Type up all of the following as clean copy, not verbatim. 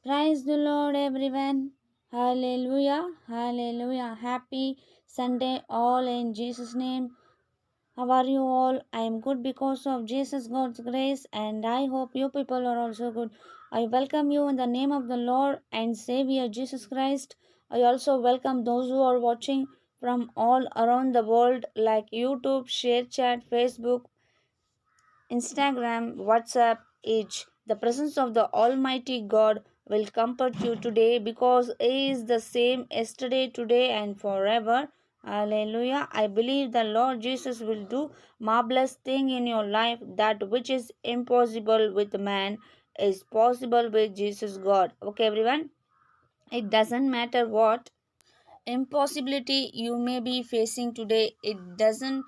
Praise the Lord, everyone. Hallelujah. Hallelujah. Happy Sunday, all in Jesus' name. How are you all? I am good because of Jesus, God's grace, and I hope you people are also good. I welcome you in the name of the Lord and Savior Jesus Christ. I also welcome those who are watching from all around the world, like YouTube, ShareChat, Facebook, Instagram, WhatsApp, each. The presence of the Almighty God will comfort you today because He is the same yesterday, today, and forever. Hallelujah. I believe the Lord Jesus will do marvelous thing in your life. That which is impossible with man is possible with Jesus God. Okay, everyone. It doesn't matter what impossibility you may be facing today. It doesn't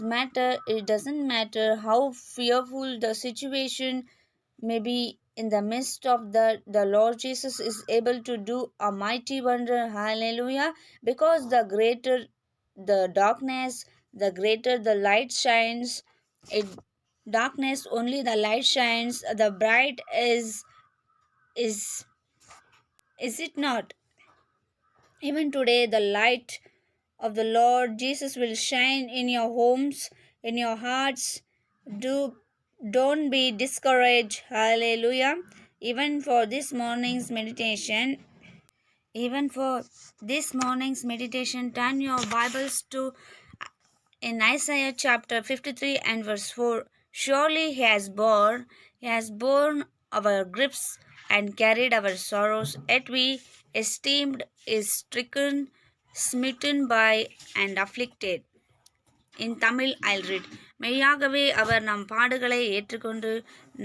matter how fearful the situation may be. In the midst of the Lord Jesus is able to do a mighty wonder. Hallelujah. Because the greater the darkness, the greater the light shines. It darkness only the light shines, the bright is it not? Even today, the light of the Lord Jesus will shine in your homes, in your hearts. Do don't be discouraged. Hallelujah. Even for this morning's meditation, even for this morning's meditation, turn your Bibles to in Isaiah chapter 53 and verse 4. Surely he has borne our griefs and carried our sorrows, yet we esteemed is stricken, smitten by and afflicted. In Tamil, I'll read. மெய்யாகவே அவர் நம் பாடுகளை ஏற்றுக்கொண்டு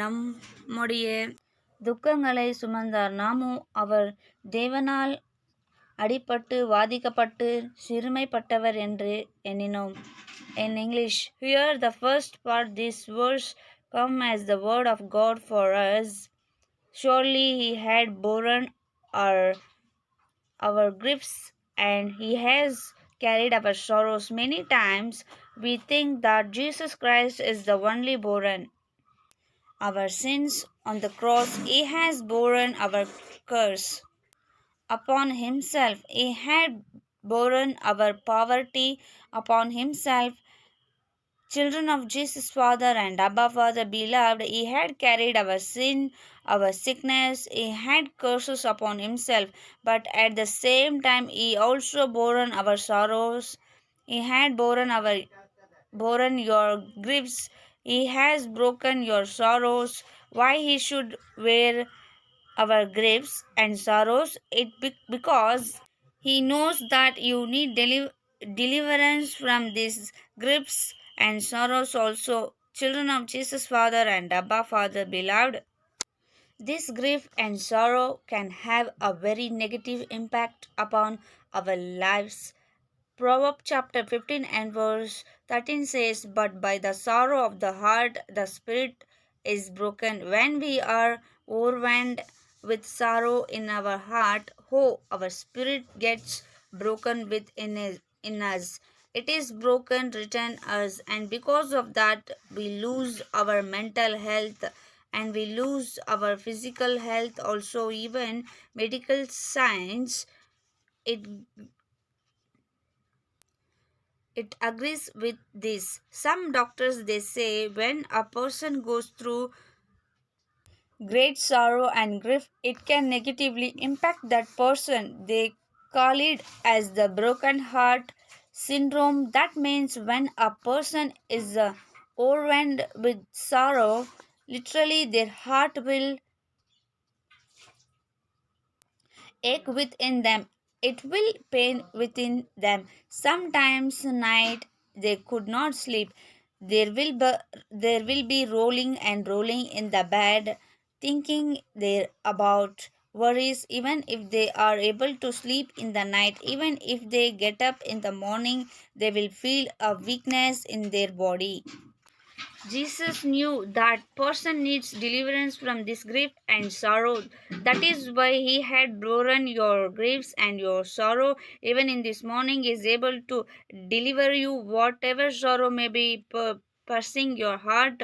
நம்முடைய துக்கங்களை சுமந்தார். நாமோ அவர் தேவனால் அடிபட்டு வாதிக்கப்பட்டு சிறுமைப்பட்டவர் என்று எண்ணினோம். In English, here the first part, this verse come as the word of God for us. Surely he had borne our griefs and he has carried our sorrows. Many times we think that Jesus Christ is the only borne our sins on the cross. He has borne our curse upon himself. He had borne our poverty upon himself. Children of Jesus, Father and Abba Father, beloved, He had carried our sin, our sickness, He had curses upon Himself, but at the same time, He also borne our sorrows. He had borne your griefs. He has broken your sorrows. Why He should wear our griefs and sorrows? Because He knows that you need deliverance from these griefs and sorrows also. Children of Jesus, Father and Abba Father, beloved, this grief and sorrow can have a very negative impact upon our lives. Proverbs chapter 15 and verse 13 says, But by the sorrow of the heart the spirit is broken. When we are overwhelmed with sorrow in our heart, our spirit gets broken in us. It is broken within us, and because of that, we lose our mental health and we lose our physical health also. Even medical science, it it agrees with this. Some doctors they say when a person goes through great sorrow and grief, it can negatively impact that person. They call it as the broken heart syndrome. That means when a person is overwhelmed with sorrow, literally their heart will ache within them. It will pain within them. Sometimes night they could not sleep. There will be rolling and rolling in the bed, thinking there about worries. Even if they are able to sleep in the night, even if they get up in the morning, they will feel a weakness in their body. Jesus knew that person needs deliverance from this grief and sorrow. That is why he had borne your griefs and your sorrow. Even in this morning, he is able to deliver you whatever sorrow may be pressing your heart,